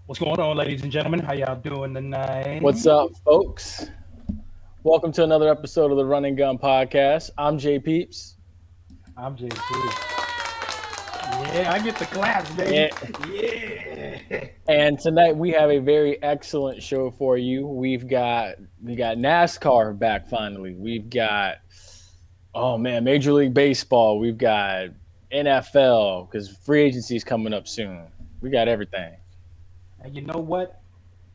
What's going on, ladies and gentlemen? How y'all doing tonight? What's up, folks? Welcome to another episode of the Run and Gun Podcast. I'm JPeeps. I'm Jay Cee. Yeah, I get the claps, baby. Yeah. And tonight we have a very excellent show for you. We got NASCAR back finally. We've got Major League Baseball. We've got NFL because free agency is coming up soon. We got everything. And you know what?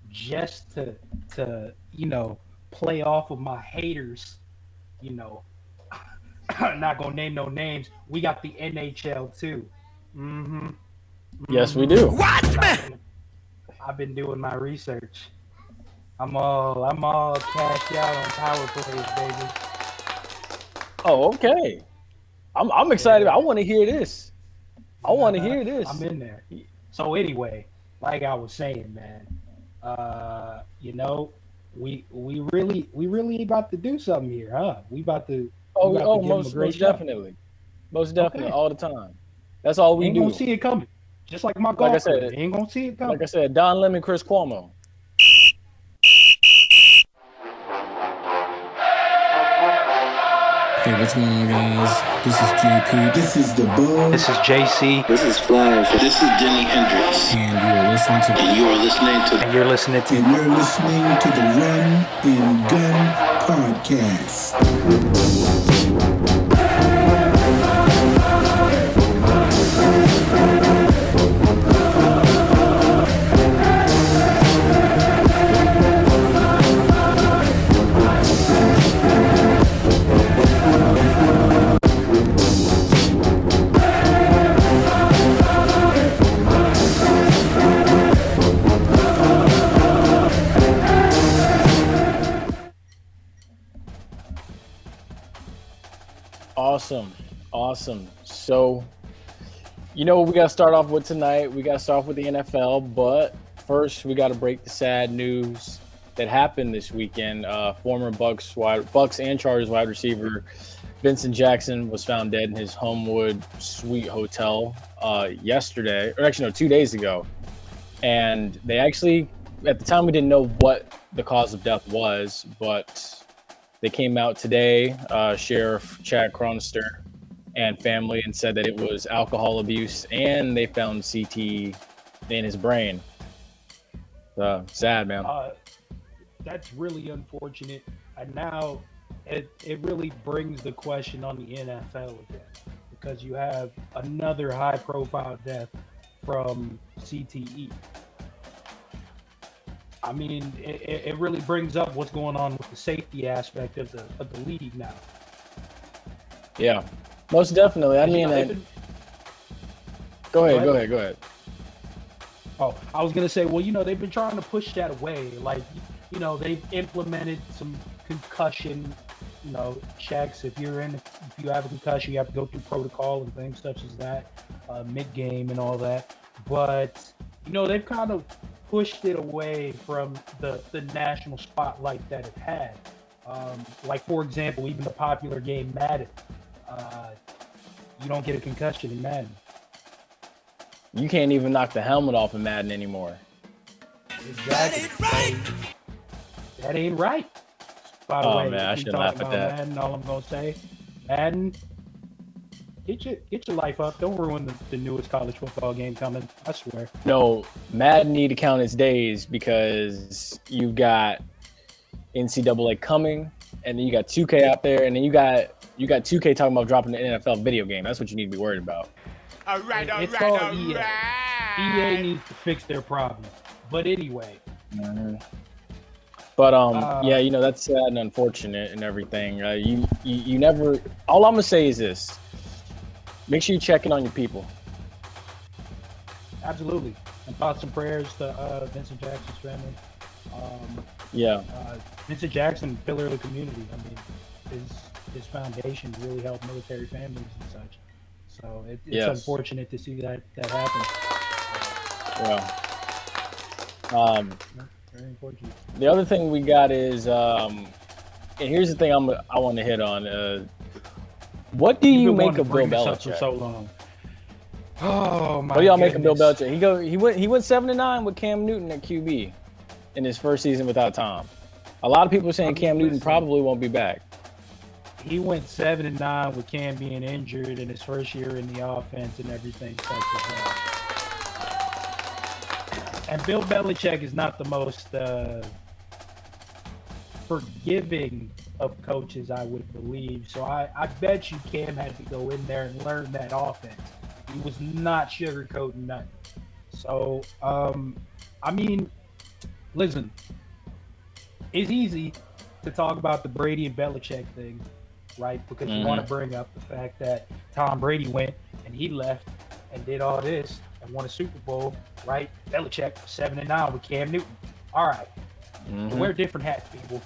Just to play off of my haters, you know, not gonna name no names. We got the NHL too. Yes, we do. I've been doing my research. I'm all cashed out on power plays, baby. Oh, okay. I'm excited. I want to hear this. I want to hear this. I'm in there. So anyway, like I was saying, man, we really about to do something here, huh? We about to Most definitely, Okay. all the time. That's all we Ain't do. gonna see it coming. Just like my Like I golf said, career. Ain't gonna see it coming. Like I said, Don Lemon, Chris Cuomo. Hey, what's going on, guys? This is JP. This is the Bug. This is Jay Cee. This is Flash. This is Jimi Hendrix. And you are listening to And you're listening to And you're listening to the Run and Gun Podcast. Awesome. So, you know what we got to start off with tonight? We got to start off with the NFL, but first we got to break the sad news that happened this weekend. Former Bucks and Chargers wide receiver Vincent Jackson was found dead in his Homewood Suite Hotel yesterday, or actually no, 2 days ago. And they actually, at the time, we didn't know what the cause of death was, but they came out today, Sheriff Chad Chronister and family, and said that it was alcohol abuse, and they found CT in his brain. Sad, man. That's really unfortunate. And now it really brings the question on the NFL again, because you have another high-profile death from CTE. I mean, it really brings up what's going on with the safety aspect of the league now. Yeah, most definitely. I mean, go ahead. Oh, I was gonna say, well, they've been trying to push that away. Like, they've implemented some concussion, checks. If you have a concussion, you have to go through protocol and things such as that, mid-game and all that. But they've kind of pushed it away from the national spotlight that it had. Like, for example, even the popular game Madden. You don't get a concussion in Madden. You can't even knock the helmet off in Madden anymore. Exactly. That ain't right. By the way, man, I shouldn't laugh at that. Madden, all I'm gonna say, Madden, get your life up. Don't ruin the newest college football game coming. I swear. No, Madden need to count its days because you've got NCAA coming, and then you got 2K out there, and then you got 2K talking about dropping the NFL video game. That's what you need to be worried about. All right. EA needs to fix their problem. But anyway. Mm-hmm. But that's sad and unfortunate and everything. You never. All I'm gonna say is this: make sure you check in on your people. Absolutely, and thoughts and prayers to Vincent Jackson's family. Vincent Jackson, pillar of the community. I mean, his foundation really helped military families and such. So it's unfortunate to see that happen. Yeah. Very unfortunate. The other thing we got is, and here's the thing I want to hit on. What do you make of Bill Belichick? For so long. Oh my! What do y'all make of Bill goodness. Belichick? He went 7-9 with Cam Newton at QB in his first season without Tom. A lot of people are saying Cam Newton probably won't be back. He went 7-9 with Cam being injured in his first year in the offense and everything such as that. And Bill Belichick is not the most forgiving of coaches, I would believe. So I bet you Cam had to go in there and learn that offense. He was not sugarcoating nothing. So, I mean, listen, it's easy to talk about the Brady and Belichick thing, right? Because you want to bring up the fact that Tom Brady went and he left and did all this and won a Super Bowl, right? Belichick 7-9 with Cam Newton. All right. Wear different hats, people.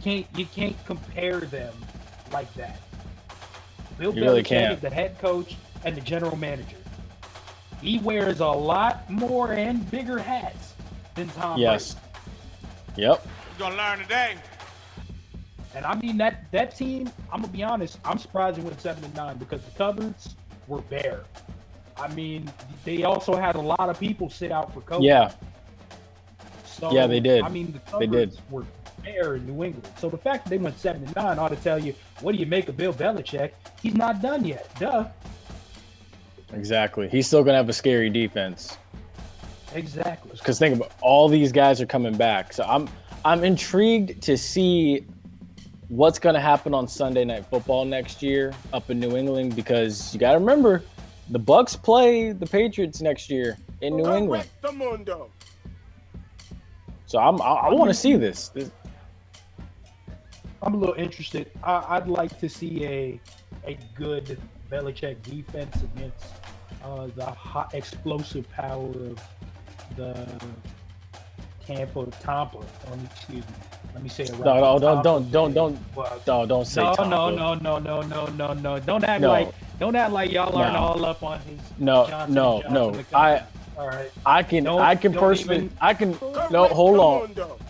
You can't compare them like that. Bill You really Belichick can't. is the head coach and the general manager. He wears a lot more and bigger hats than Tom Yes. Brady. Yep. You're gonna learn today. And I mean that team, I'm gonna be honest, I'm surprised they went 7-9 because the cupboards were bare. I mean, they also had a lot of people sit out for COVID. Yeah. So, Yeah, they did. I mean, the They cupboards did. were bare in New England. So the fact that they went 7-9 ought to tell you, what do you make of Bill Belichick? He's not done yet. Duh. Exactly. He's still gonna have a scary defense. Exactly. Because think about all these guys are coming back. So I'm intrigued to see what's gonna happen on Sunday Night Football next year up in New England, because you gotta remember the Bucks play the Patriots next year in New England. So I want to see this. I'm a little interested. I'd like to see a good Belichick defense against the hot explosive power of the Tampa. Excuse me. Let me say it right. No, don't say No. Don't act like y'all aren't all up on his Johnson. No. All right. I can personally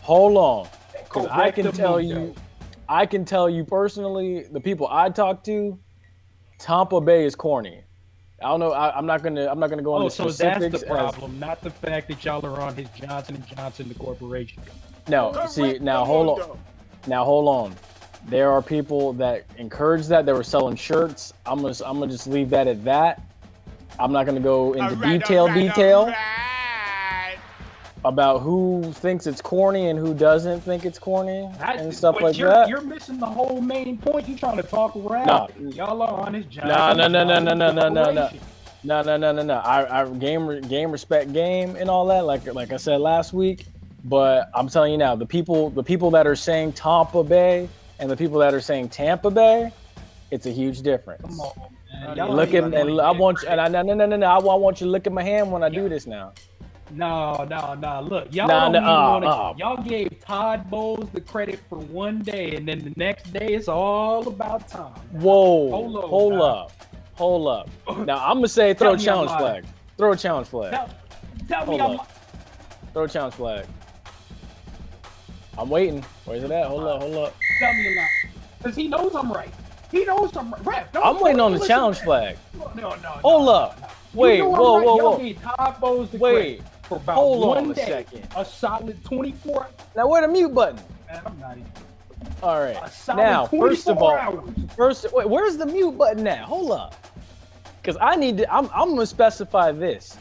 hold on. Because I can tell you personally, the people I talk to, Tampa Bay is corny. I don't know. I'm not gonna go into so specifics. that's the problem, not the fact that y'all are on his Johnson & Johnson, the corporation. No, see, now hold on. There are people that encourage that. They were selling shirts. I'm gonna just leave that at that. I'm not gonna go into detail about who thinks it's corny and who doesn't think it's corny and stuff like that. You're missing the whole main point. You're trying to talk around. No. Y'all are on his Johnson. No. I game respect game and all that. Like I said last week. But I'm telling you now, the people that are saying Tampa Bay and the people that are saying Tampa Bay, it's a huge difference. Come on, man. I want you to look at my hand when I do this now. No. Look, y'all gave Todd Bowles the credit for one day, and then the next day it's all about Tom. Whoa, hold up. Now I'm gonna say throw a challenge flag. Throw a challenge flag. Tell me I'm Throw a challenge flag. I'm waiting. Where's it at? Hold up. Tell me a lot. Because he knows I'm right. I'm waiting on the challenge flag. No. Hold up. Wait, whoa. Y'all gave Todd Bowles the credit for about Hold on one a day. second. A solid 24. Now where the mute button? Man, I'm not even. All right. A solid Now, 24 first of all, hours. wait, where's the mute button at? Hold up. Because I'm gonna specify this.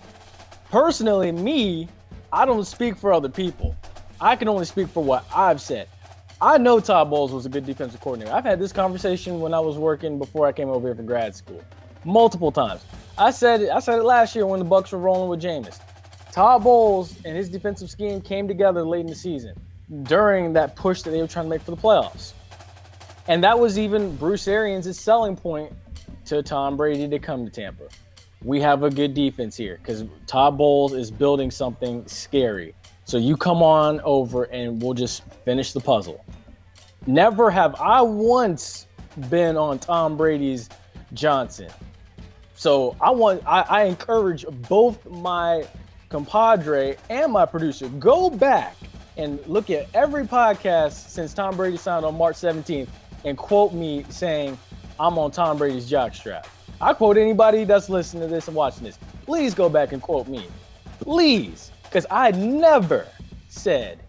Personally, me, I don't speak for other people. I can only speak for what I've said. I know Todd Bowles was a good defensive coordinator. I've had this conversation when I was working before I came over here for grad school, multiple times. I said it last year when the Bucs were rolling with Jameis. Todd Bowles and his defensive scheme came together late in the season during that push that they were trying to make for the playoffs. And that was even Bruce Arians' selling point to Tom Brady to come to Tampa. We have a good defense here because Todd Bowles is building something scary. So you come on over and we'll just finish the puzzle. Never have I once been on Tom Brady's Johnson. So I encourage both my compadre and my producer, go back and look at every podcast since Tom Brady signed on March 17th and quote me saying I'm on Tom Brady's jockstrap. I quote anybody that's listening to this and watching this. Please go back and quote me. Please. Because I never said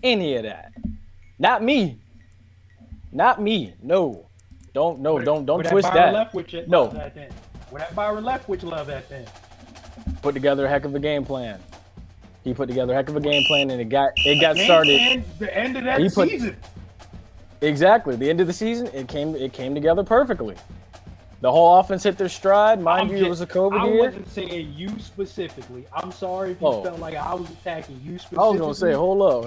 any of that. Not me. Not me. No. Don't twist that. No. Where that Byron Leftwich love at then? Put together a heck of a game plan. He put together a heck of a game plan, and it got started. And the end of that season. Exactly. The end of the season, it came together perfectly. The whole offense hit their stride. Mind you, it was a COVID year. I wasn't saying you specifically. I'm sorry if you felt like I was attacking you specifically. I was going to say, hold up.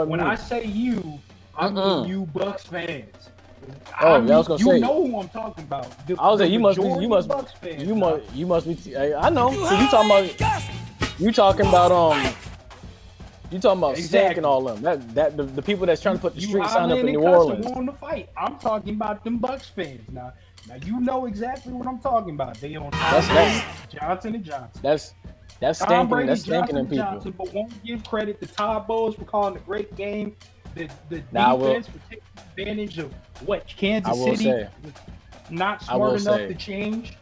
When I say you, I mean you Bucks fans. I was gonna say. You know who I'm talking about. I was saying you must be. I know. So you talking about Stank and all them. That the people that's trying to put the street sign up in New Orleans. To fight. I'm talking about them Bucks fans now. Now you know exactly what I'm talking about. They on Johnson and Johnson. That's stinking. That's stinking in people. Johnson, but won't give credit to Todd Bowles for calling a great game. The defense for taking advantage of what Kansas City was not smart enough to change.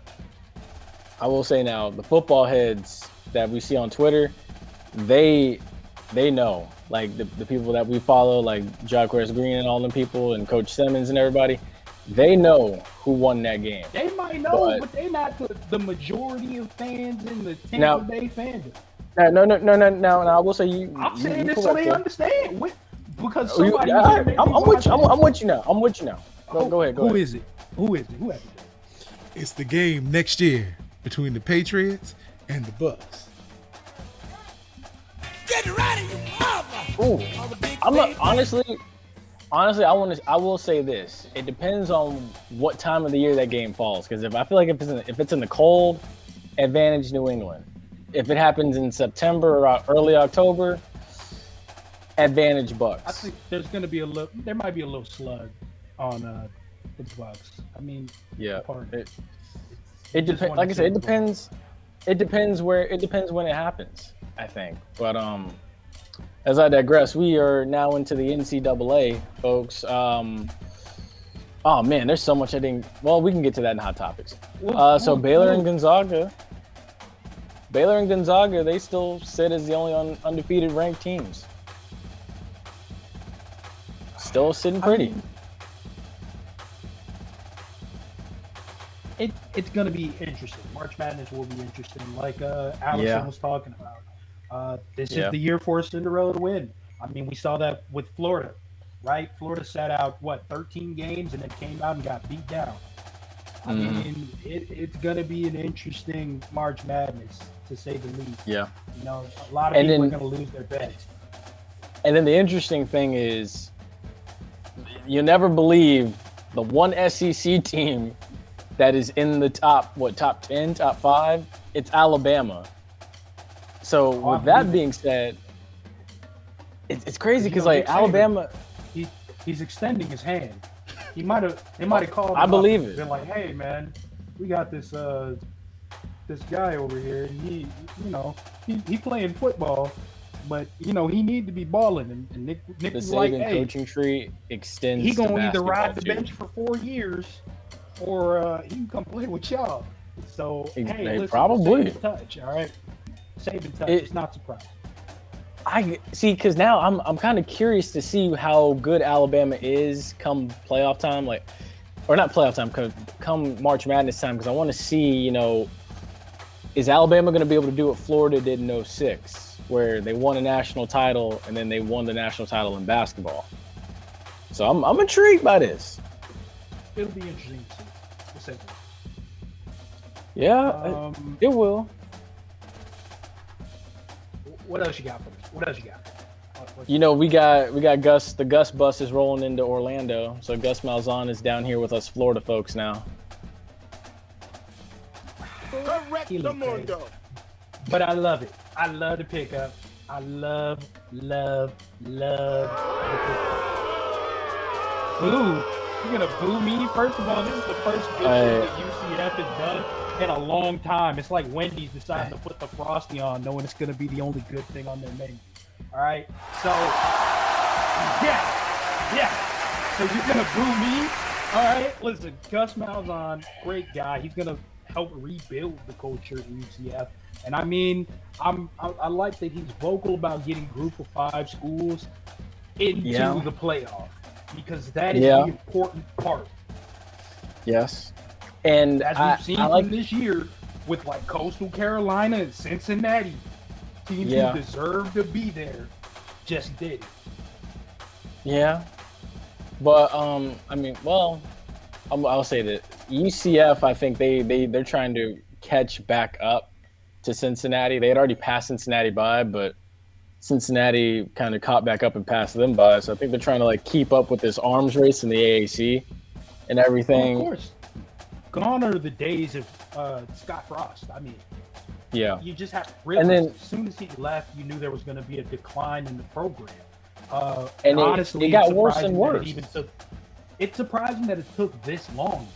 I will say now, the football heads that we see on Twitter, they know, like the people that we follow, like Jacquez Green and all them people, and Coach Simmons and everybody, they know who won that game. They might know, but they're not the majority of fans in the Tampa Bay fandom. No. Now I will say you. I'm saying this so they understand. Because somebody I'm with you now. Go ahead. Who is it? Who has it? It's the game next year between the Patriots and the Bucks. Get ready, you mother! Honestly, I will say this. It depends on what time of the year that game falls. Because if I feel like if it's in the cold, advantage New England. If it happens in September or early October, advantage Bucks. I think there's going to be there might be a little slug on the Bucks. I mean, yeah. It depends. Like I said, it depends. It depends when it happens, I think. But as I digress, we are now into the NCAA, folks. Oh man, there's so much I didn't. Well, we can get to that in Hot Topics. So Baylor and Gonzaga, they still sit as the only undefeated ranked teams. Still sitting pretty. It's going to be interesting. March Madness will be interesting. Like Allison was talking about. This is the year for Cinderella to win. I mean, we saw that with Florida, right? Florida sat out, 13 games and then came out and got beat down. I mean, it's going to be an interesting March Madness, to say the least. Yeah. You know, a lot of people are going to lose their bets. And then the interesting thing is, you'll never believe the one SEC team that is in the top 10, top 5, it's Alabama. So with that being said, it's crazy because like Alabama, he's extending his hand. They might have called him. I believe it. They're like, hey man, we got this guy over here, and he playing football, but he need to be balling. And Nick was like, hey, coaching tree extends. He gonna either ride the bench for 4 years, or he can come play with y'all. So hey, listen, probably save in touch, all right. Save in touch. It's not surprising. I see, because now I'm kind of curious to see how good Alabama is come playoff time, or not playoff time, come March Madness time, because I want to see, is Alabama going to be able to do what Florida did in 2006, where they won a national title and then they won the national title in basketball. So I'm intrigued by this. It'll be interesting to see. We'll say that. Yeah, it will. What else you got for us? What else you got? We got Gus. The Gus bus is rolling into Orlando. So Gus Malzahn is down here with us Florida folks now. Correct the mundo. But I love it. I love the pickup. I love the pickup. Boo. You're going to boo me? First of all, this is the first good thing that UCF has done in a long time. It's like Wendy's deciding to put the Frosty on, knowing it's going to be the only good thing on their menu. All right? So, yeah. So you're going to boo me All right, listen, Gus Malzahn, great guy. He's gonna help rebuild the culture at UCF, and I mean, I like that he's vocal about getting Group of 5 schools into the playoff because that is the important part. Yes, and as we've seen from this year with like Coastal Carolina and Cincinnati, teams who deserve to be there just did it. Yeah. But I mean, well, I'll say that UCF, I think they're trying to catch back up to Cincinnati. They had already passed Cincinnati by, but Cincinnati kind of caught back up and passed them by. So I think they're trying to like keep up with this arms race in the AAC and everything. Well, of course, gone are the days of Scott Frost. I mean, you just have to realize as soon as he left, you knew there was going to be a decline in the program. And honestly, it got worse and worse. It's surprising that it took this long.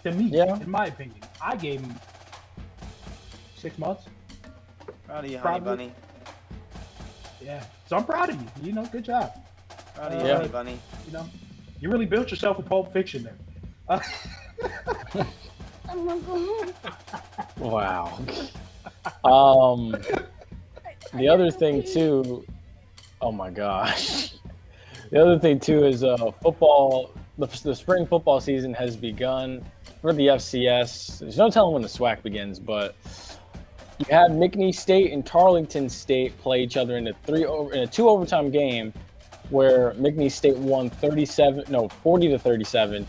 To me, in my opinion, I gave him 6 months. Proud of you, honey bunny. Yeah, so I'm proud of you. You know, good job. Proud of you, honey bunny. You know, you really built yourself a Pulp Fiction there. Wow. The other thing too. Oh my gosh. The other thing too is football. The spring football season has begun for the FCS. There's no telling when the SWAC begins, but you had McNeese State and Tarleton State play each other in a 2 overtime game where McNeese State won 40-37.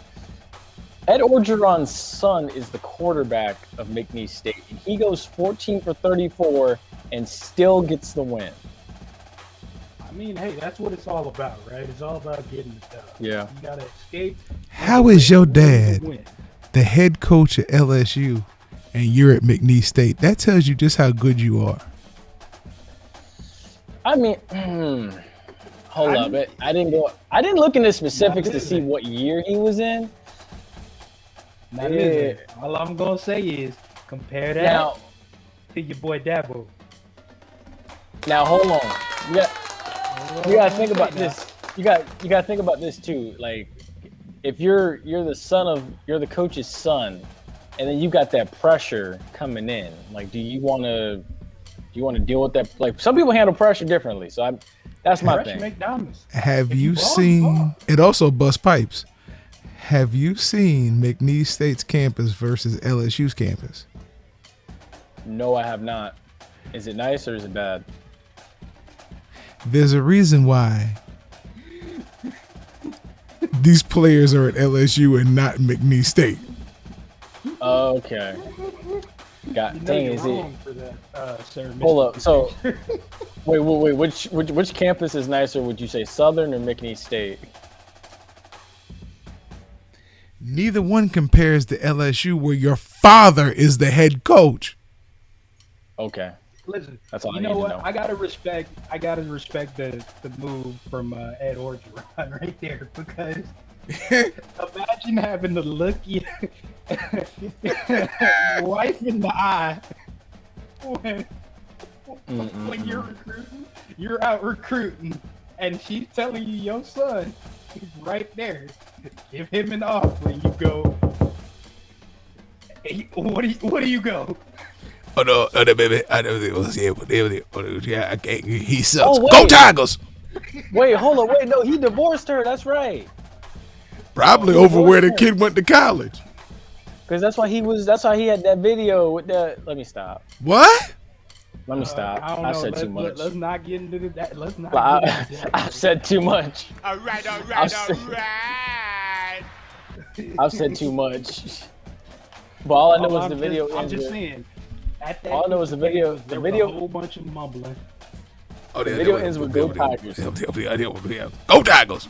Ed Orgeron's son is the quarterback of McNeese State, and he goes 14 for 34 and still gets the win. I mean, hey, that's what it's all about, right? It's all about getting the dub. Yeah. You gotta escape. How is your dad the head coach at LSU and you're at McNeese State? That tells you just how good you are. I mean, hold up. I didn't look into specifics to see what year he was in. All I'm gonna say is compare that to your boy Dabo. Now hold on. You gotta think about this. You gotta think about this too. Like, if you're the coach's son, and then you got that pressure coming in. Like, do you want to deal with that? Like, some people handle pressure differently. So that's my thing. Make diamonds. Have you seen it? Also bust pipes. Have you seen McNeese State's campus versus LSU's campus? No, I have not. Is it nice or is it bad? There's a reason why these players are at LSU and not McNeese State. Okay. Hold up. So, wait. Which campus is nicer? Would you say Southern or McNeese State? Neither one compares to LSU, where your father is the head coach. Okay. Listen, that's all you know what? I gotta respect the move from Ed Orgeron right there, because imagine having to look your wife in the eye when you're out recruiting, and she's telling you your son is right there. Give him an offer, and you go. Hey, what do you go? Oh no, baby! I know it was yeah. I can't. He sucks. Oh, Go Tigers! Wait, hold on. Wait, no, he divorced her. That's right. Probably over where the kid went to college. Because that's why he had that video with the. Let me stop. What? Let me stop. I said too much. Let's not get into that. Let's not. I said too much. All right. I've said too much. But all I know is the video. I'm just saying. All I know is the video. The video. A whole bunch of mumbling. Oh, the video ends with Go Tigers. Go Tigers.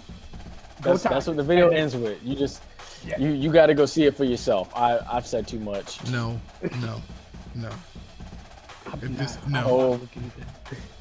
That's what the video ends with. You just you got to go see it for yourself. I've said too much. No.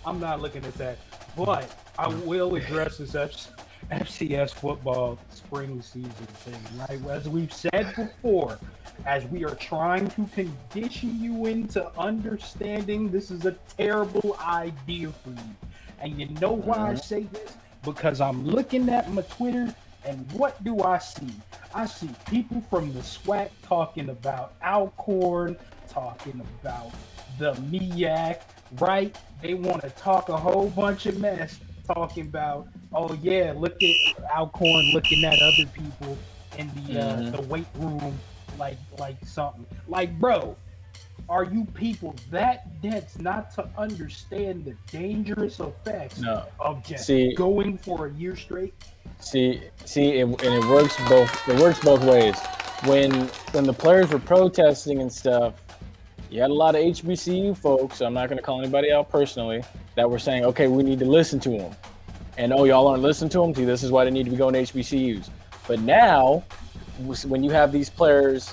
I'm not looking at that. But I will address this FCS football spring season thing, right? As we've said before, as we are trying to condition you into understanding this is a terrible idea for you. And you know why I say this? Because I'm looking at my Twitter And what do I see? I see people from the SWAC talking about Alcorn, talking about the MEAC, right? They want to talk a whole bunch of mess, talking about, oh yeah, look at Alcorn looking at other people in the weight room like something. Like, bro, are you people that dense not to understand the dangerous effects of just going for a year straight? See, and it works both. It works both ways. When the players were protesting and stuff, you had a lot of HBCU folks. I'm not going to call anybody out personally that were saying, okay, we need to listen to them, and y'all aren't listening to them. See, this is why they need to be going to HBCUs. But now, when you have these players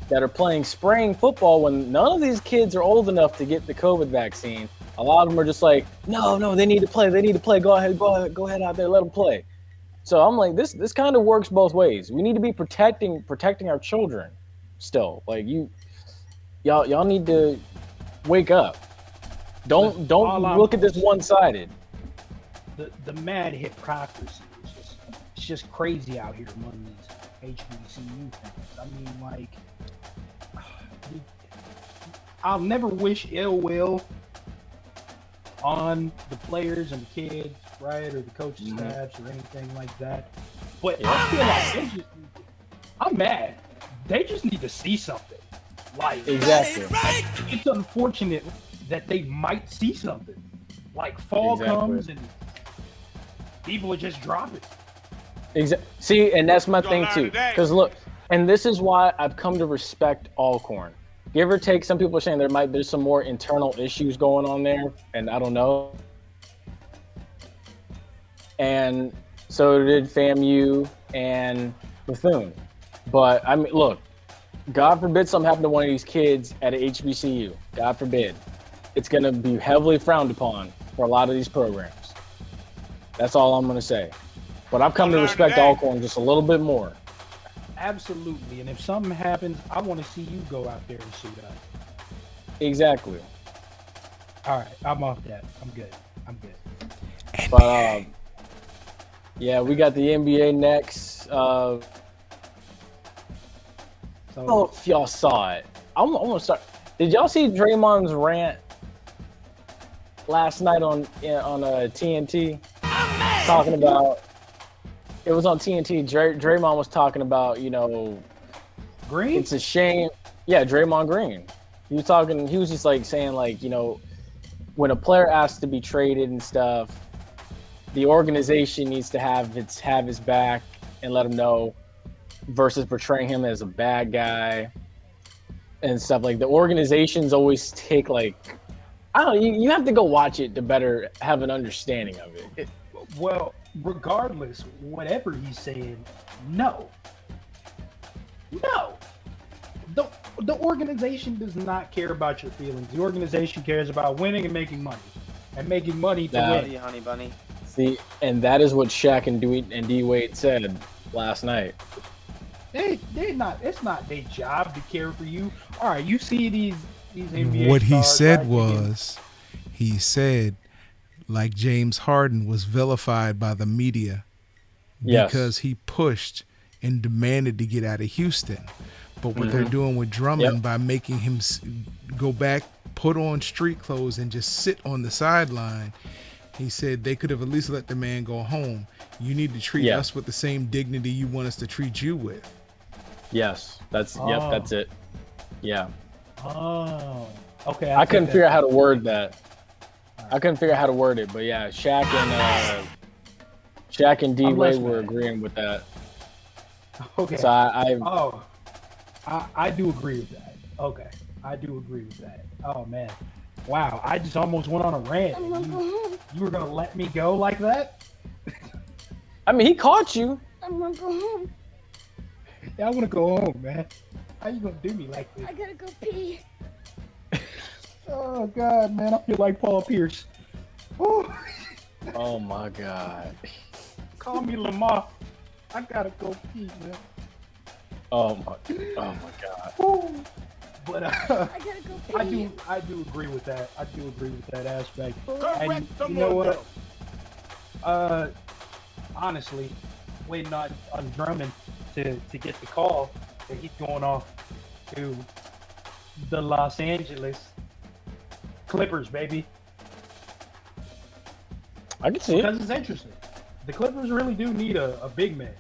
that are playing spring football, when none of these kids are old enough to get the COVID vaccine, a lot of them are just like, no, they need to play. They need to play. Go ahead out there, let them play. So I'm like, this kind of works both ways. We need to be protecting our children still. Like y'all need to wake up. Don't look at this one-sided. The mad hypocrisy it's just crazy out here among these HBCU fans. I mean, like, I'll never wish ill will on the players and the kids, right, or the coaching staffs or anything like that. But I feel like I'm mad. They just need to see something. Like, exactly. It's unfortunate that they might see something. Like fall comes and people are just dropping. Exactly. See, and that's my thing too. Because look, and this is why I've come to respect Alcorn. Give or take, some people are saying there's some more internal issues going on there, and I don't know. And so did FAMU and Bethune. But I mean, look, God forbid something happened to one of these kids at a HBCU. God forbid. It's going to be heavily frowned upon for a lot of these programs. That's all I'm going to say. But I've come to respect Alcorn just a little bit more. Absolutely. And if something happens, I want to see you go out there and suit up. Exactly. All right. I'm off that. I'm good. But, yeah, we got the NBA next. So if y'all saw it, I'm going to start. Did y'all see Draymond's rant last night on TNT? Talking about, it was on TNT. Draymond was talking about, Green? It's a shame. Yeah, Draymond Green. He was just like saying, like, when a player asks to be traded and stuff, the organization needs to have his back and let him know, versus portraying him as a bad guy and stuff. Like, the organizations always take, like, I don't know, you have to go watch it to better have an understanding of it. Well, regardless, whatever he's saying, no. The organization does not care about your feelings. The organization cares about winning and making money. And making money to win. Honey bunny. See, and that is what Shaq and D Wade said last night. They're not. It's not their job to care for you. All right, you see these NBA What he stars, said right? was, he said, like James Harden was vilified by the media because he pushed and demanded to get out of Houston. But what they're doing with Drummond by making him go back, put on street clothes, and just sit on the sideline, he said they could have at least let the man go home. You need to treat us with the same dignity you want us to treat you with. Yes, that's it. Yeah. Oh, okay. I couldn't figure out how to word that. I couldn't figure out how to word it, but yeah, Shaq and D Wade were agreeing with that. Okay. So I do agree with that. Okay, I do agree with that. Oh man, wow! I just almost went on a rant. You were gonna let me go like that? I mean, he caught you. I'm gonna go home. Yeah, I want to go home, man. How you gonna do me like this? I gotta go pee. Oh God, man, I feel like Paul Pierce. Oh my God. Call me Lamar. I gotta go pee, man. Oh my God. But I gotta go pee. I do agree with that. I do agree with that aspect. Correct And you know what? Honestly, waiting on Drummond to get the call that he's going off to the Los Angeles Clippers, baby. I can see because it's interesting. The Clippers really do need a big man,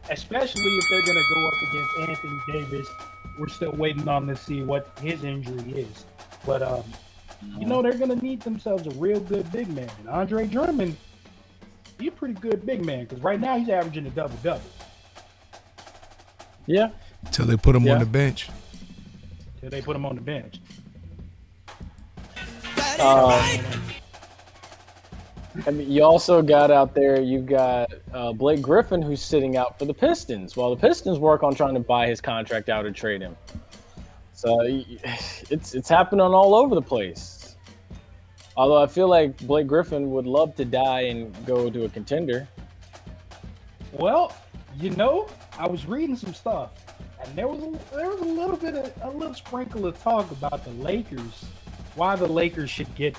especially if they're going to go up against Anthony Davis. We're still waiting on to see what his injury is. But, they're going to need themselves a real good big man. And Andre Drummond, he's a pretty good big man because right now he's averaging a double-double. Yeah. Till they put him on the bench. Till they put him on the bench. I mean, you also got out there, you've got Blake Griffin, who's sitting out for the Pistons, while the Pistons work on trying to buy his contract out and trade him. So it's happening all over the place. Although I feel like Blake Griffin would love to die and go to a contender. Well, I was reading some stuff, and there was a little sprinkle of talk about the Lakers, why the Lakers should get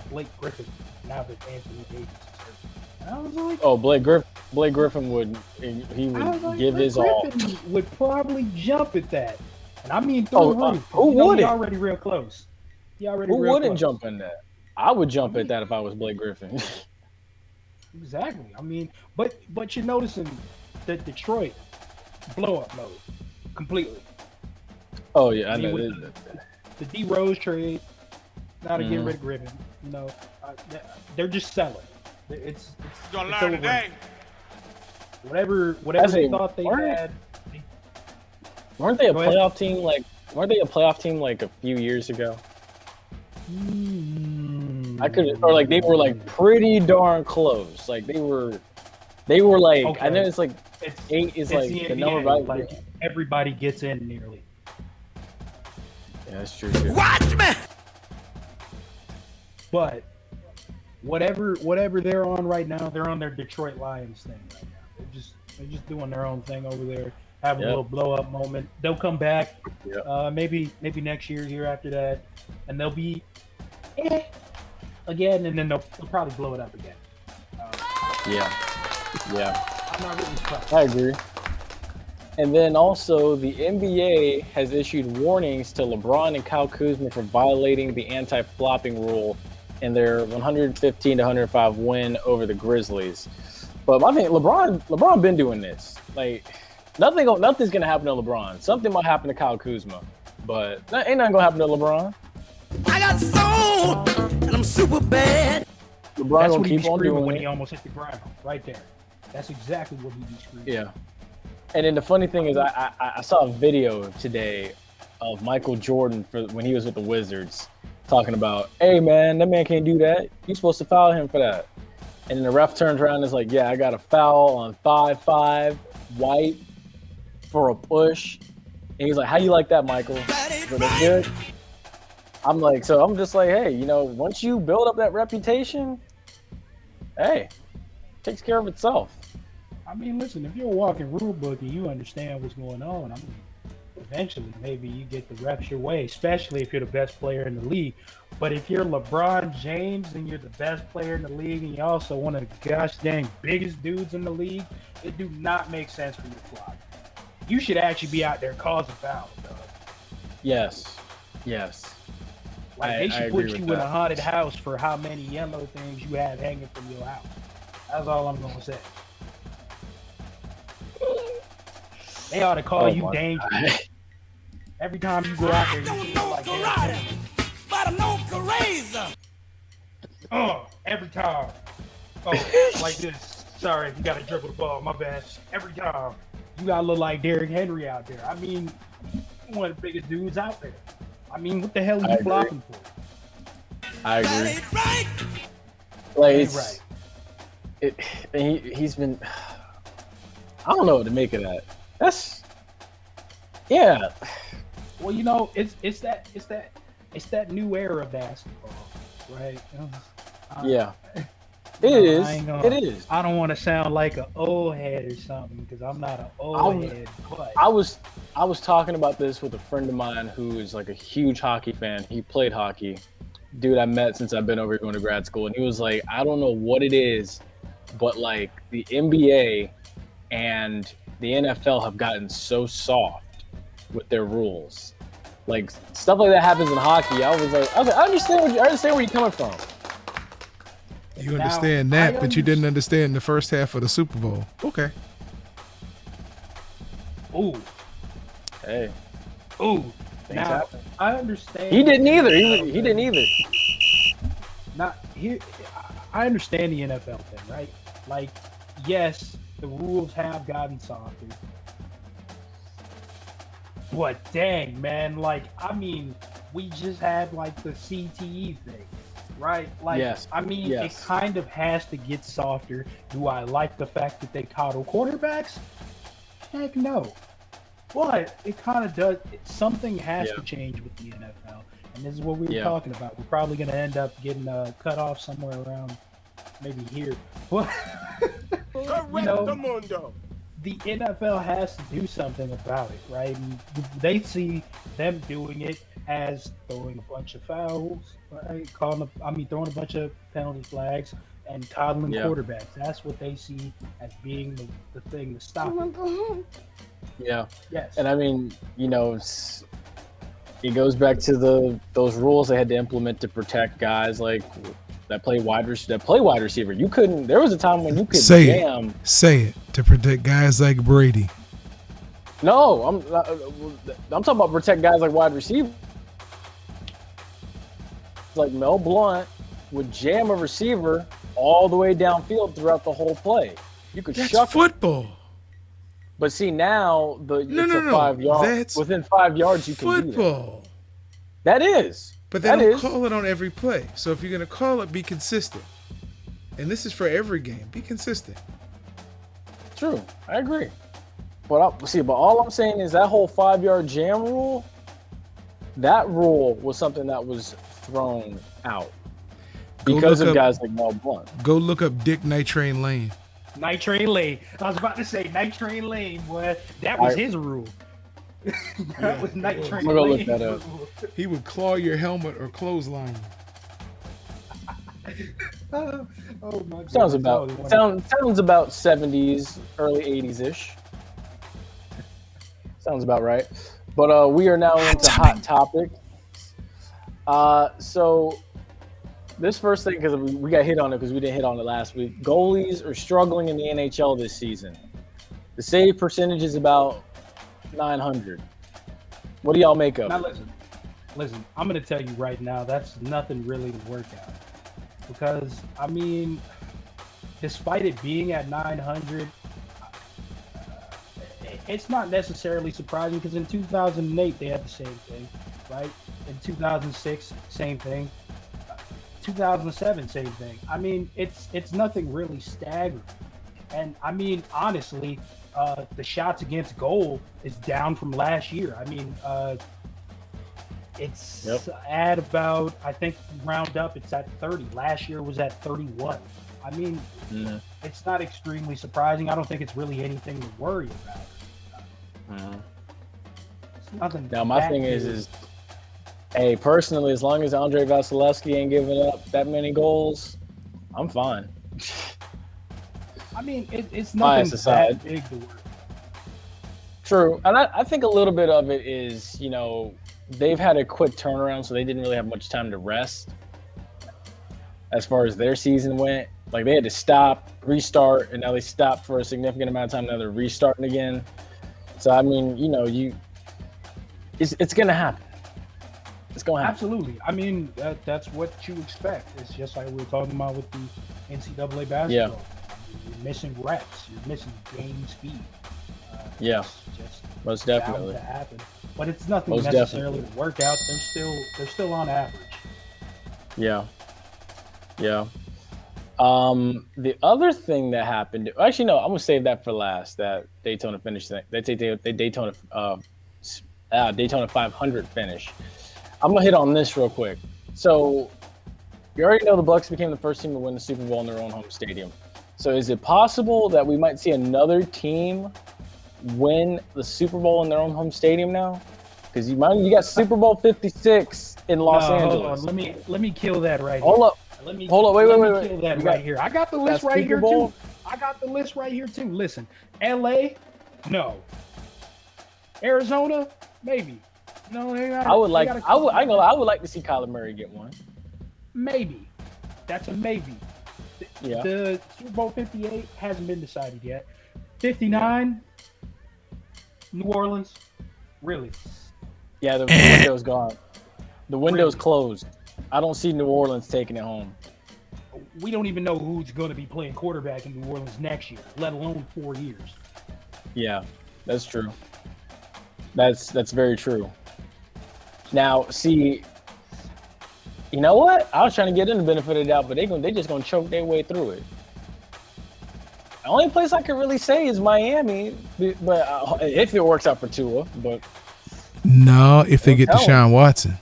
Blake Griffin now that Anthony Davis is hurt. And I was like, Blake Griffin would give his all. Griffin would probably jump at that, and I mean through the roof. Who wouldn't? He's already real close. Who wouldn't jump in that? I would jump at that if I was Blake Griffin. Exactly. I mean, but you're noticing that Detroit blow up mode completely. Oh yeah, I know. The D Rose trade, now to get rid of Griffin. They're just selling. It's gonna learn today. Whatever they thought they had. Weren't they a playoff team? Weren't they a playoff team like a few years ago? I could, or like they were like pretty darn close. Like they were like, okay. I know it's 8 is like the number, right? Like everybody gets in nearly. Yeah, that's true too. Watch me. But whatever they're on right now, they're on their Detroit Lions thing right now. They're just doing their own thing over there. Have a little blow up moment. They'll come back. Maybe next year after that, and they'll be again, and then they'll probably blow it up again. I'm not really surprised. I agree. And then also the NBA has issued warnings to LeBron and Kyle Kuzma for violating the anti-flopping rule in their 115-105 win over the Grizzlies. But I think LeBron been doing this. Like nothing's gonna happen to LeBron. Something might happen to Kyle Kuzma, but ain't nothing gonna happen to LeBron. I got soul, and I'm super bad. LeBron That's gonna what he keep on doing when it. he almost hit the ground right there. That's exactly what he be screaming. Yeah. And then the funny thing is, I saw a video today of Michael Jordan for when he was with the Wizards, talking about, "Hey man, that man can't do that. You're supposed to foul him for that." And then the ref turns around and is like, "Yeah, I got a foul on 5-5 white for a push." And he's like, "How you like that, Michael? That's good." I'm like, so I'm just like, hey, once you build up that reputation, hey, it takes care of itself. I mean, listen, if you're a walking rule book and you understand what's going on, I mean, eventually maybe you get the refs your way, especially if you're the best player in the league. But if you're LeBron James and you're the best player in the league and you're also one of the gosh dang biggest dudes in the league, it do not make sense for you to flop. You should actually be out there causing fouls, dog. Yes. Like they should put you in a haunted house for how many yellow things you have hanging from your house. That's all I'm gonna say. They ought to call you dangerous. Every time you go out there, you feel like karate, but I'm no crazy. Every time. Like this. Sorry, you gotta dribble the ball. My bad. Every time. You gotta look like Derrick Henry out there. I mean, one of the biggest dudes out there. I mean, what the hell are you flopping for? I agree. Right. Like, he's been. I don't know what to make of that. That's. Yeah. Well, it's that new era of basketball, right? Yeah. It is. I don't want to sound like an old head or something because I'm not an old head. But I was talking about this with a friend of mine who is like a huge hockey fan. He played hockey. Dude I met since I've been over here going to grad school. And he was like, I don't know what it is, but like the NBA and the NFL have gotten so soft with their rules. Like stuff like that happens in hockey. I was like, okay, I understand where you're coming from. You understand that, but you didn't understand the first half of the Super Bowl. Okay. Ooh. Hey. Ooh. Now I understand. He didn't either. He didn't either. I understand the NFL thing, right? Like, yes, the rules have gotten softer. But dang, man, like, I mean, we just had like the CTE thing, right? Like, yes. I mean, it kind of has to get softer. Do I like the fact that they coddle quarterbacks? Heck no. But it kind of does. Something has to change with the NFL. And this is what we were talking about. We're probably going to end up getting cut off somewhere around maybe here. But, you know, the NFL has to do something about it, right? And they see them doing it as throwing a bunch of fouls, right? Throwing a bunch of penalty flags and coddling quarterbacks. That's what they see as being the thing to stop it. Yeah. Yes. And I mean, you know, it goes back to those rules they had to implement to protect guys like that play wide receiver. You couldn't. There was a time when you could jam. Say it to protect guys like Brady. No, I'm talking about protect guys like wide receiver. Like Mel Blount would jam a receiver all the way downfield throughout the whole play. You could That's football. But see now it's a 5 yard. Within 5 yards you can do football. That is. But they don't call it on every play. So if you're gonna call it, be consistent. And this is for every game. Be consistent. True, I agree. But all I'm saying is that whole 5 yard jam rule. That rule was something that was thrown out because of guys like Mel Blount. Go look up Dick Night Train Lane. Night Train Lane. I was about to say Night Train Lane, boy. That was his rule. That was Night Train Lane. Look that up. He would claw your helmet or clothesline you. Oh my sounds about 70s, early 80s ish. Sounds about right. But we are now into hot topic. So this first thing, because we got hit on it because we didn't hit on it last week. Goalies are struggling in the NHL this season. The save percentage is about 900. What do y'all make of now, it? Listen, I'm going to tell you right now, that's nothing really to work out. Because, I mean, despite it being at 900, it's not necessarily surprising because in 2008, they had the same thing, right? In 2006, same thing. 2007, same thing. I mean, it's nothing really staggering. And I mean, honestly, the shots against goal is down from last year. I mean, it's at about, I think round up, it's at 30. Last year was at 31. I mean, it's not extremely surprising. I don't think it's really anything to worry about. It's nothing. Now, my thing is, hey, personally, as long as Andre Vasilevsky ain't giving up that many goals, I'm fine. I mean, it's nothing that big to worry. True. And I think a little bit of it is, you know, they've had a quick turnaround, so they didn't really have much time to rest as far as their season went. Like, they had to stop, restart, and now they stopped for a significant amount of time. Now they're restarting again. So, I mean, you know, it's going to happen. It's going to happen. Absolutely. I mean, that's what you expect. It's just like we were talking about with the NCAA basketball. Yeah. You're missing reps. You're missing game speed. Just most definitely bound to happen. But it's nothing necessarily to work out. They're still on average. Yeah. The other thing that happened, actually no, I'm gonna save that for last. That Daytona finish thing. Daytona 500 finish. I'm gonna hit on this real quick. So you already know the Bucs became the first team to win the Super Bowl in their own home stadium. So is it possible that we might see another team win the Super Bowl in their own home stadium now? Because you got Super Bowl 56 in Los Angeles. Hold on. Let me kill that right Hold here. up. Hold on. Wait. Kill that right here. I got the list right here too. I got the list right here too. Listen, L.A., no. Arizona, maybe. No, I would like to see Kyler Murray get one. Maybe. That's a maybe. Yeah. The Super Bowl 58 hasn't been decided yet. 59, New Orleans, really. Yeah, the window's gone. The window's closed. I don't see New Orleans taking it home. We don't even know who's going to be playing quarterback in New Orleans next year, let alone 4 years. Yeah, that's true. That's very true. Now, see, you know what? I was trying to get them the benefit of the doubt, but they just gonna choke their way through it. The only place I can really say is Miami, but if it works out for Tua, but no, if they get Deshaun Watson.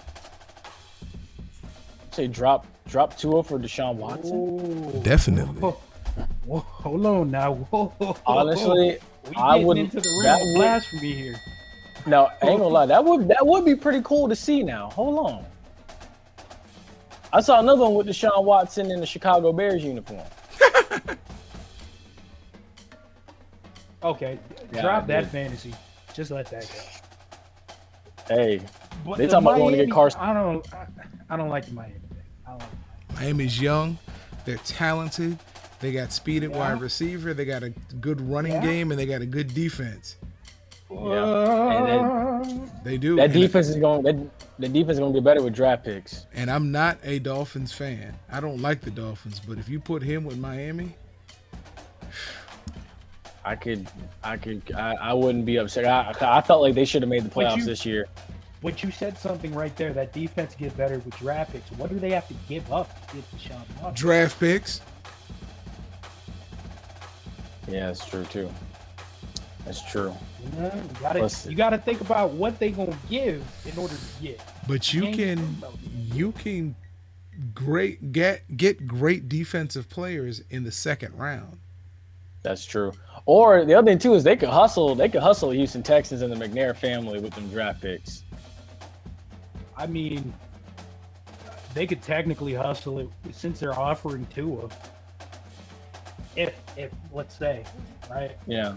Say drop Tua for Deshaun Watson. Ooh. Definitely. Whoa, hold on now. Whoa. Honestly, I wouldn't into the realm of blasphemy here. No, I ain't gonna lie. That would be pretty cool to see. Now, hold on. I saw another one with Deshaun Watson in the Chicago Bears uniform. Okay, drop that fantasy. Just let that go. Hey, but they talking about going to get Carson. I don't like the Miami thing. I don't like it. Miami's young. They're talented. They got speed at wide receiver. They got a good running game, and they got a good defense. Yeah, and they do. That defense is going. The defense is going to get better with draft picks. And I'm not a Dolphins fan. I don't like the Dolphins, but if you put him with Miami, I wouldn't be upset. I felt like they should have made the playoffs this year. But you said something right there. That defense get better with draft picks. What do they have to give up to get Deshaun Watson? Draft picks. Yeah, that's true too. That's true. You gotta think about what they gonna give in order to get. But you can get great defensive players in the second round. That's true. Or the other thing too is they could hustle the Houston Texans and the McNair family with them draft picks. I mean, they could technically hustle it since they're offering Tua. If let's say, right? Yeah.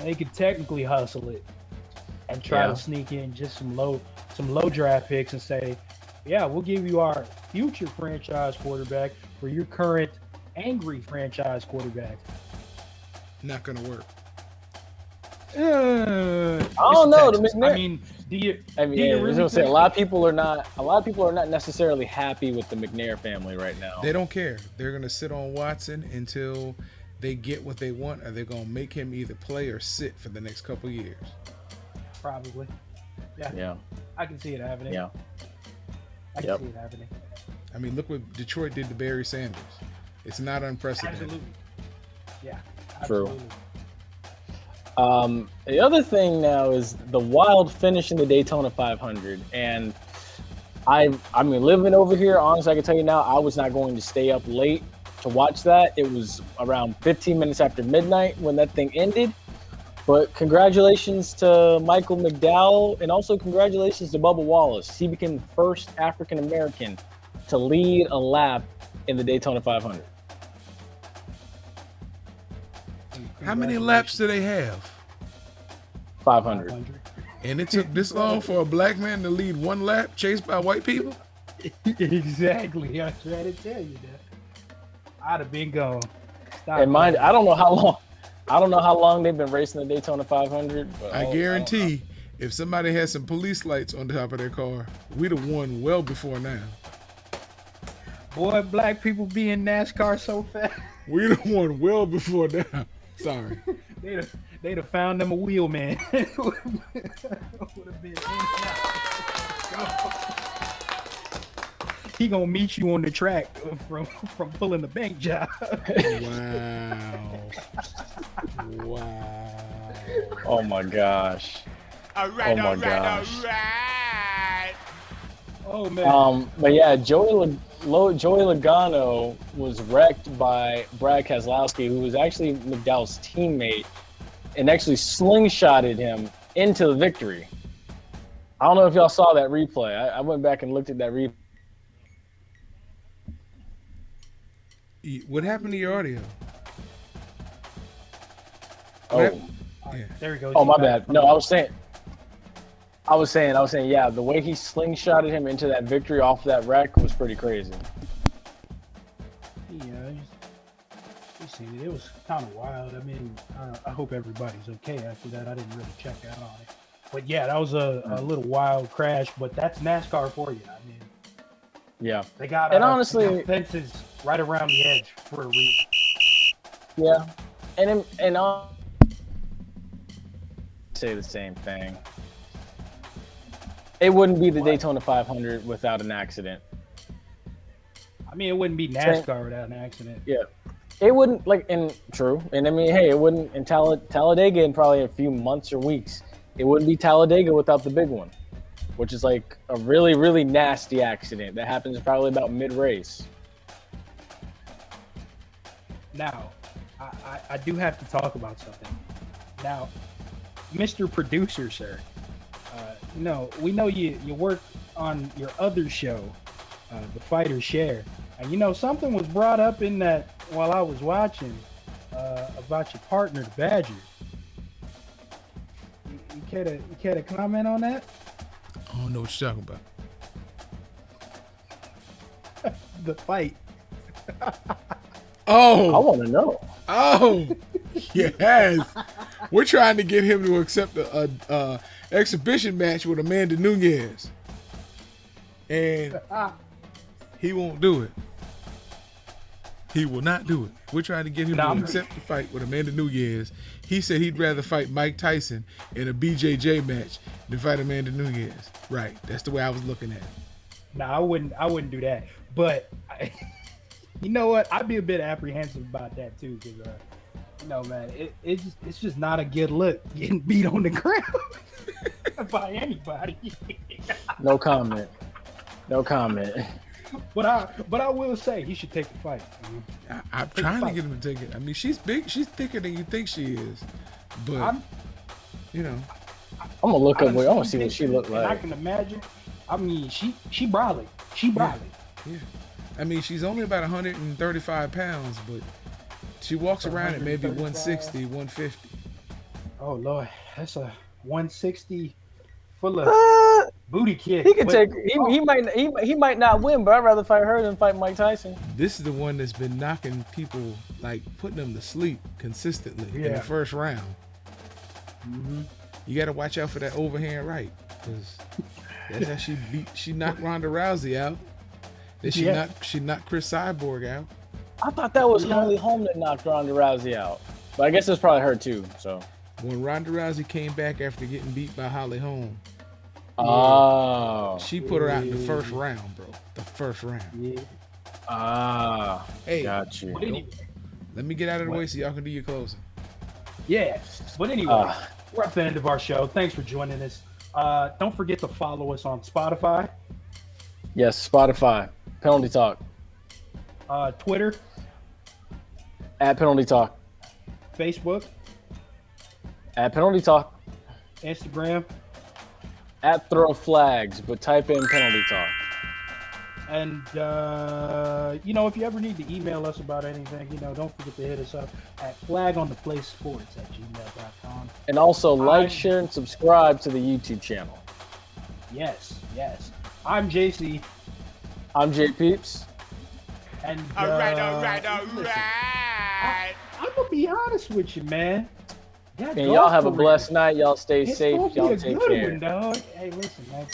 They could technically hustle it and try to sneak in just some low draft picks and say, yeah, we'll give you our future franchise quarterback for your current angry franchise quarterback. Not gonna work. I don't know. I mean, I was gonna say a lot of people are not necessarily happy with the McNair family right now. They don't care. They're gonna sit on Watson until they get what they want, or they're gonna make him either play or sit for the next couple years. Probably. Yeah. I can see it happening. Yeah. I can see it happening. I mean, look what Detroit did to Barry Sanders. It's not unprecedented. Absolutely. Yeah. True. Absolutely. The other thing now is the wild finish in the Daytona 500, and I mean, living over here, honestly, I can tell you now, I was not going to stay up late to watch that. It was around 15 minutes after midnight when that thing ended. But congratulations to Michael McDowell, and also congratulations to Bubba Wallace. He became the first African American to lead a lap in the Daytona 500. How many laps do they have? 500. And it took this long for a black man to lead one lap chased by white people? Exactly. I tried to tell you that. I'd have been gone. And mind, I don't know how long they've been racing the Daytona 500. But I guarantee if somebody had some police lights on top of their car, we'd have won well before now. Boy, black people be in NASCAR so fast. We'd have won well before now. Sorry. They'd have found them a wheelman. Would have been he gonna meet you on the track from pulling the bank job. Wow. Oh my gosh. All right. Oh man. But yeah, Joey Logano was wrecked by Brad Keselowski, who was actually McDowell's teammate, and actually slingshotted him into the victory. I don't know if y'all saw that replay. I went back and looked at that replay. What happened to your audio? Oh, there he goes. oh, my bad. No, I was saying, yeah, the way he slingshotted him into that victory off that wreck was pretty crazy. Yeah, you seen it. It was kind of wild. I mean, I hope everybody's okay after that. I didn't really check out on it. But yeah, that was a little wild crash. But that's NASCAR for you. I mean, yeah, they got and honestly fences right around the edge for a reason. Yeah, and I'll say the same thing. It wouldn't be the Daytona 500 without an accident. I mean, it wouldn't be NASCAR without an accident. Yeah, it wouldn't true. And I mean, hey, it wouldn't in Talladega in probably a few months or weeks. It wouldn't be Talladega without the big one, which is like a really, really nasty accident that happens probably about mid-race. Now, I do have to talk about something. Now, Mr. Producer, sir, we know you work on your other show, The Fighter Share, and something was brought up in that while I was watching about your partner, the Badger. You care to comment on that? I don't know what you're talking about. The fight. Oh, I want to know. Oh, yes. We're trying to get him to accept a exhibition match with Amanda Nunes, and he won't do it. He will not do it. We're trying to get him to accept the fight with Amanda Nunes. He said he'd rather fight Mike Tyson in a BJJ match than fight Amanda Nunes. Right. That's the way I was looking at it. No, I wouldn't do that. But you know what? I'd be a bit apprehensive about that too, because man, it's just not a good look getting beat on the ground by anybody. No comment. But I will say he should take the fight. I'm trying to get him to take it. I mean, she's big. She's thicker than you think she is. But I'm gonna look up. I want to see what she looked like. I can imagine. I mean, she brolic. She brolic. Yeah. I mean, she's only about 135 pounds, but she walks around at maybe 160, 150. Oh Lord, that's a 160 full of booty kick. He can take. He might not win, but I'd rather fight her than fight Mike Tyson. This is the one that's been knocking people, like putting them to sleep consistently in the first round. Mm-hmm. You got to watch out for that overhand right, because that's how she knocked Ronda Rousey out. Then she knocked Chris Cyborg out. I thought that was Holly Holm that knocked Ronda Rousey out, but I guess it was probably her too. So when Ronda Rousey came back after getting beat by Holly Holm, she put her out in the first round, bro. The first round. Yeah. Hey, got you. Let me get out of the way so y'all can do your closing. Yeah, but anyway, we're at the end of our show. Thanks for joining us. Don't forget to follow us on Spotify. Yes, Spotify. Penalty Talk. Twitter. At Penalty Talk. Facebook. At Penalty Talk. Instagram. At Throw Flags, but type in Penalty Talk. And, if you ever need to email us about anything, don't forget to hit us up at flagontheplacesports@gmail.com. And also like, share, and subscribe to the YouTube channel. Yes. I'm Jay Cee. I'm JPeeps. And, All right. listen, I'm going to be honest with you, man. And y'all have a blessed night. Y'all stay safe. Y'all take care. Dog. Hey, listen, man.